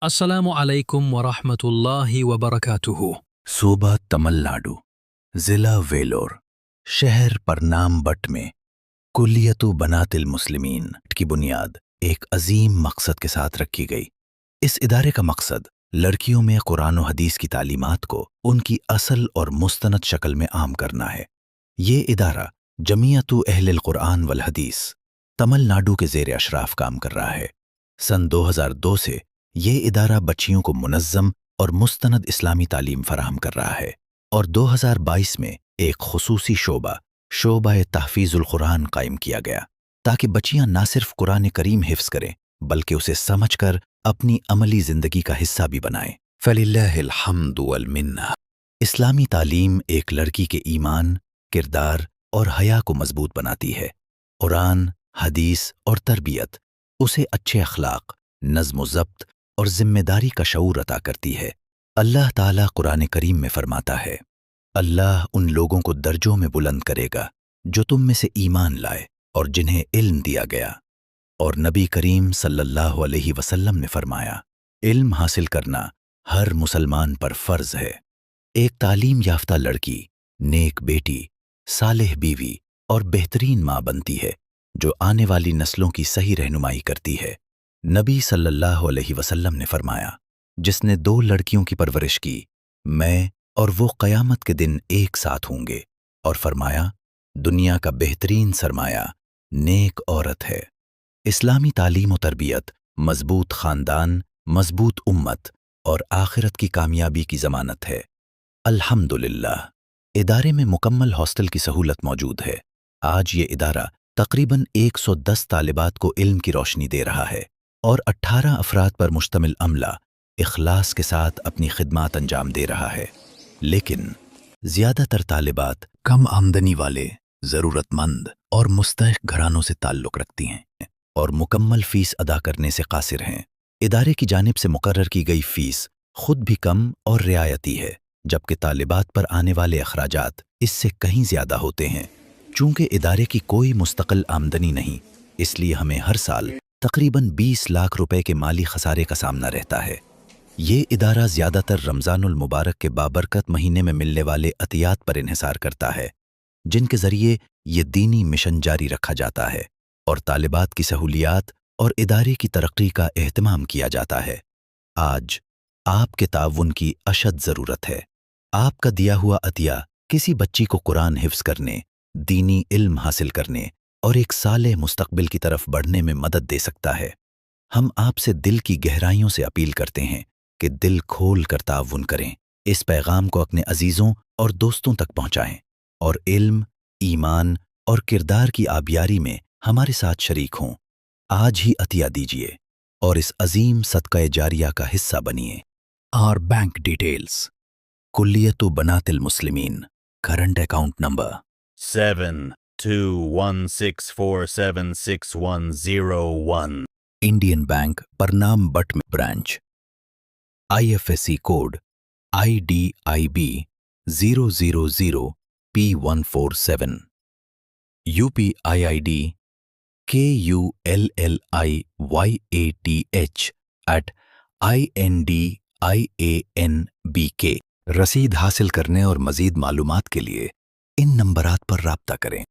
السلام علیکم ورحمۃ اللہ وبرکاتہ۔ صوبہ تمل ناڈو، ضلع ویلور، شہر پرنام بٹ میں کلیۃ بنات المسلمین کی بنیاد ایک عظیم مقصد کے ساتھ رکھی گئی۔ اس ادارے کا مقصد لڑکیوں میں قرآن و حدیث کی تعلیمات کو ان کی اصل اور مستند شکل میں عام کرنا ہے۔ یہ ادارہ جمیعت اہل القرآن والحدیث تمل ناڈو کے زیر اشراف کام کر رہا ہے۔ سن 2002 سے یہ ادارہ بچیوں کو منظم اور مستند اسلامی تعلیم فراہم کر رہا ہے، اور 2022 میں ایک خصوصی شعبہ تحفیظ القرآن قائم کیا گیا تاکہ بچیاں نہ صرف قرآن کریم حفظ کریں بلکہ اسے سمجھ کر اپنی عملی زندگی کا حصہ بھی بنائیں۔ فللہ الحمد والمنہ۔ اسلامی تعلیم ایک لڑکی کے ایمان، کردار اور حیا کو مضبوط بناتی ہے۔ قرآن، حدیث اور تربیت اسے اچھے اخلاق، نظم و ضبط اور ذمہ داری کا شعور عطا کرتی ہے۔ اللہ تعالیٰ قرآن کریم میں فرماتا ہے، اللہ ان لوگوں کو درجوں میں بلند کرے گا جو تم میں سے ایمان لائے اور جنہیں علم دیا گیا۔ اور نبی کریم صلی اللہ علیہ وسلم نے فرمایا، علم حاصل کرنا ہر مسلمان پر فرض ہے۔ ایک تعلیم یافتہ لڑکی نیک بیٹی، صالح بیوی اور بہترین ماں بنتی ہے جو آنے والی نسلوں کی صحیح رہنمائی کرتی ہے۔ نبی صلی اللہ علیہ وسلم نے فرمایا، جس نے 2 لڑکیوں کی پرورش کی، میں اور وہ قیامت کے دن ایک ساتھ ہوں گے، اور فرمایا، دنیا کا بہترین سرمایہ نیک عورت ہے۔ اسلامی تعلیم و تربیت مضبوط خاندان، مضبوط امت اور آخرت کی کامیابی کی ضمانت ہے۔ الحمدللہ، ادارے میں مکمل ہاسٹل کی سہولت موجود ہے۔ آج یہ ادارہ تقریباً 110 طالبات کو علم کی روشنی دے رہا ہے، اور 18 افراد پر مشتمل عملہ اخلاص کے ساتھ اپنی خدمات انجام دے رہا ہے۔ لیکن زیادہ تر طالبات کم آمدنی والے، ضرورت مند اور مستحق گھرانوں سے تعلق رکھتی ہیں اور مکمل فیس ادا کرنے سے قاصر ہیں۔ ادارے کی جانب سے مقرر کی گئی فیس خود بھی کم اور رعایتی ہے، جبکہ طالبات پر آنے والے اخراجات اس سے کہیں زیادہ ہوتے ہیں۔ چونکہ ادارے کی کوئی مستقل آمدنی نہیں، اس لیے ہمیں ہر سال تقریباً 20 لاکھ روپے کے مالی خسارے کا سامنا رہتا ہے۔ یہ ادارہ زیادہ تر رمضان المبارک کے بابرکت مہینے میں ملنے والے عطیات پر انحصار کرتا ہے، جن کے ذریعے یہ دینی مشن جاری رکھا جاتا ہے اور طالبات کی سہولیات اور ادارے کی ترقی کا اہتمام کیا جاتا ہے۔ آج آپ کے تعاون کی اشد ضرورت ہے۔ آپ کا دیا ہوا عطیہ کسی بچی کو قرآن حفظ کرنے، دینی علم حاصل کرنے اور ایک صالح مستقبل کی طرف بڑھنے میں مدد دے سکتا ہے۔ ہم آپ سے دل کی گہرائیوں سے اپیل کرتے ہیں کہ دل کھول کر تعاون کریں، اس پیغام کو اپنے عزیزوں اور دوستوں تک پہنچائیں، اور علم، ایمان اور کردار کی آبیاری میں ہمارے ساتھ شریک ہوں۔ آج ہی عطیہ دیجیے اور اس عظیم صدقہ جاریہ کا حصہ بنیے۔ اور bank details: Kulliyatul Banat Al-Muslimeen, current account number 7216476101، Indian bank Pernambut میں branch, IFSC code IDIB 000P147، UPI ID KULLIYATH@INDIANBK۔ رسید حاصل کرنے اور مزید معلومات کے لیے ان نمبرات پر رابطہ کریں۔